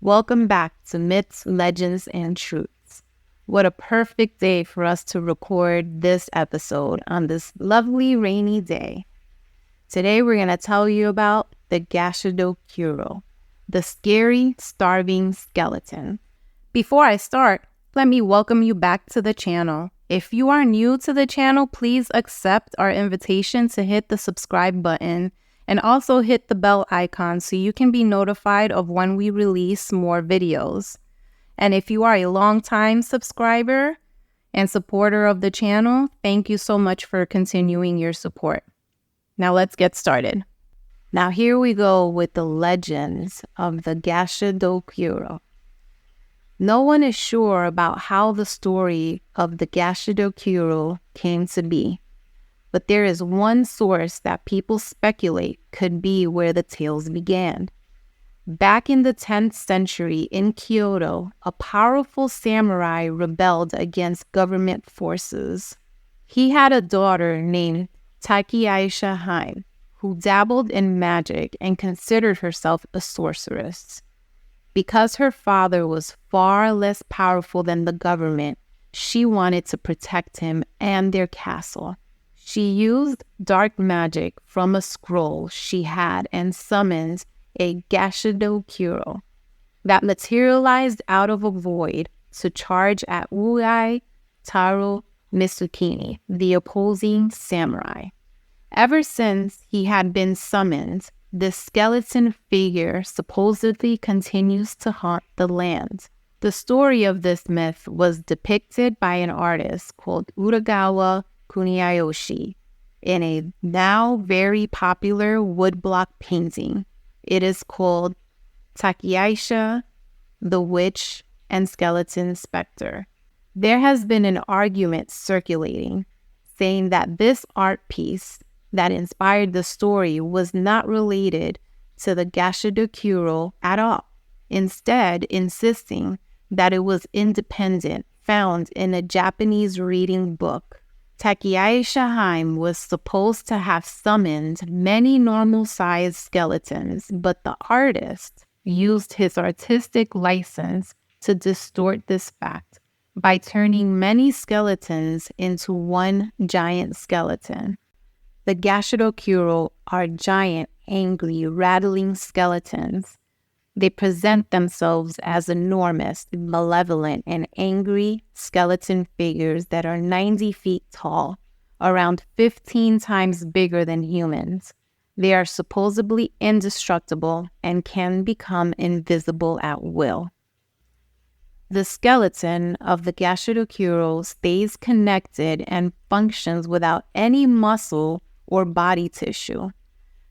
Welcome back to Myths, Legends, and Truths. What a perfect day for us to record this episode on this lovely rainy day. Today we're going to tell you about the Gashadokuro, the scary, starving skeleton. Before I start, let me welcome you back to the channel. If you are new to the channel, please accept our invitation to hit the subscribe button and also hit the bell icon so you can be notified of when we release more videos. And if you are a longtime subscriber and supporter of the channel, thank you so much for continuing your support. Now let's get started. Now here we go with the legends of the Gashadokuro. No one is sure about how the story of the Gashadokuro came to be, but there is one source that people speculate could be where the tales began. Back in the 10th century in Kyoto, a powerful samurai rebelled against government forces. He had a daughter named Takiaisha, who dabbled in magic and considered herself a sorceress. Because her father was far less powerful than the government, she wanted to protect him and their castle. She used dark magic from a scroll she had and summoned a Gashadokuro that materialized out of a void to charge at Uai Taro Misukini, the opposing samurai. Ever since he had been summoned, this skeleton figure supposedly continues to haunt the land. The story of this myth was depicted by an artist called Uragawa Kuniyayoshi in a now very popular woodblock painting. It is called Takiaisha, the Witch and Skeleton Spectre. There has been an argument circulating saying that this art piece that inspired the story was not related to the Gashadokuro at all, instead insisting that it was independent, found in a Japanese reading book. Takiaisha was supposed to have summoned many normal-sized skeletons, but the artist used his artistic license to distort this fact by turning many skeletons into one giant skeleton. The Gashadokuro are giant, angry, rattling skeletons. They present themselves as enormous, malevolent, and angry skeleton figures that are 90 feet tall, around 15 times bigger than humans. They are supposedly indestructible and can become invisible at will. The skeleton of the Gashadokuro stays connected and functions without any muscle or body tissue.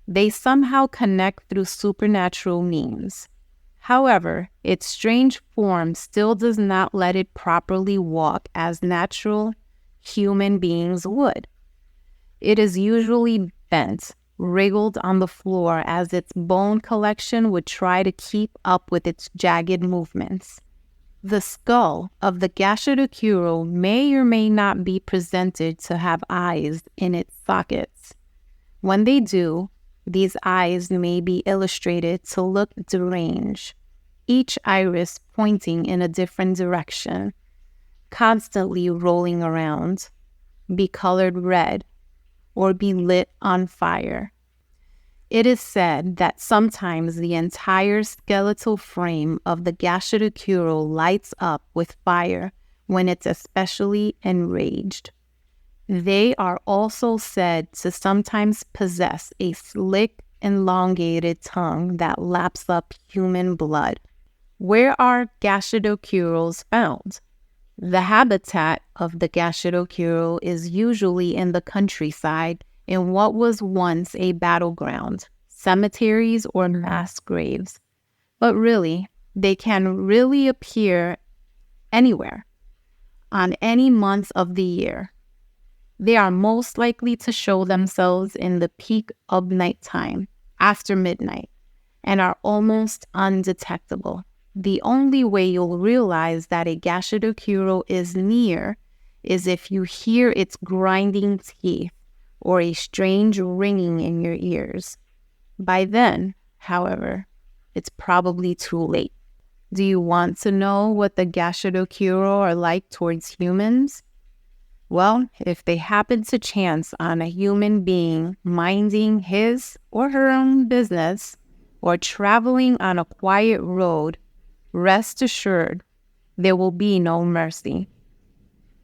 They somehow connect through supernatural means. However, its strange form still does not let it properly walk as natural human beings would. It is usually bent, wriggled on the floor as its bone collection would try to keep up with its jagged movements. The skull of the Gashadokuro may or may not be presented to have eyes in its sockets. When they do, these eyes may be illustrated to look deranged, each iris pointing in a different direction, constantly rolling around, be colored red, or be lit on fire. It is said that sometimes the entire skeletal frame of the Gashadokuro lights up with fire when it's especially enraged. They are also said to sometimes possess a slick, elongated tongue that laps up human blood. Where are Gashadokuros found? The habitat of the Gashadokuro is usually in the countryside in what was once a battleground, cemeteries or mass graves. But really, they can really appear anywhere, on any month of the year. They are most likely to show themselves in the peak of nighttime, after midnight, and are almost undetectable. The only way you'll realize that a Gashadokuro is near is if you hear its grinding teeth or a strange ringing in your ears. By then, however, it's probably too late. Do you want to know what the Gashadokuro are like towards humans? Well, if they happen to chance on a human being minding his or her own business or traveling on a quiet road, rest assured there will be no mercy.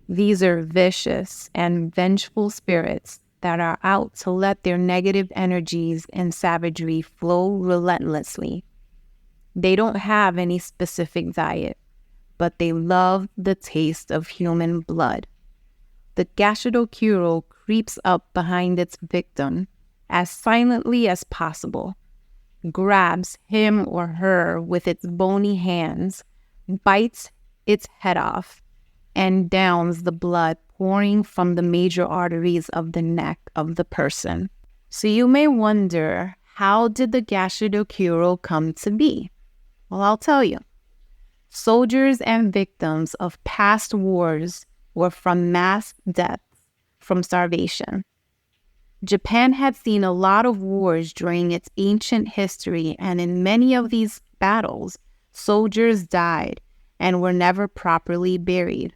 These are vicious and vengeful spirits that are out to let their negative energies and savagery flow relentlessly. They don't have any specific diet, but they love the taste of human blood. The Gashadokuro creeps up behind its victim as silently as possible, grabs him or her with its bony hands, bites its head off, and downs the blood pouring from the major arteries of the neck of the person. So you may wonder, how did the Gashadokuro come to be? Well, I'll tell you. Soldiers and victims of past wars were from mass deaths from starvation. Japan had seen a lot of wars during its ancient history, and in many of these battles, soldiers died and were never properly buried.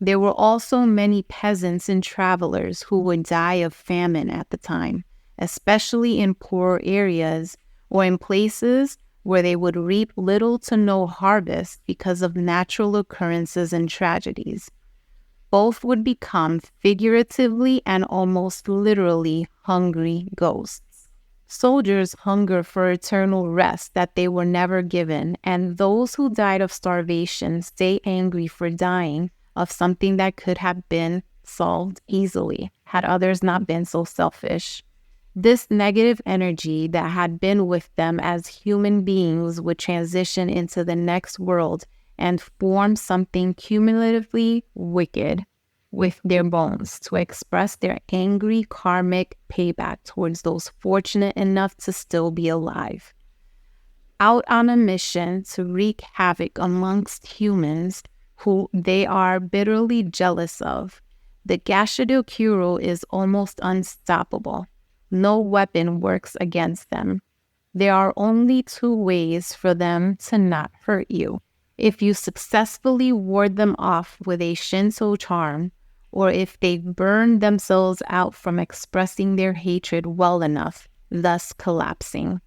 There were also many peasants and travelers who would die of famine at the time, especially in poor areas or in places where they would reap little to no harvest because of natural occurrences and tragedies. Both would become figuratively and almost literally hungry ghosts. Soldiers hunger for eternal rest that they were never given, and those who died of starvation stay angry for dying of something that could have been solved easily, had others not been so selfish. This negative energy that had been with them as human beings would transition into the next world and form something cumulatively wicked with their bones to express their angry karmic payback towards those fortunate enough to still be alive. Out on a mission to wreak havoc amongst humans who they are bitterly jealous of, the Gashadokuro is almost unstoppable. No weapon works against them. There are only two ways for them to not hurt you: if you successfully ward them off with a Shinto charm, or if they burn themselves out from expressing their hatred well enough, thus collapsing.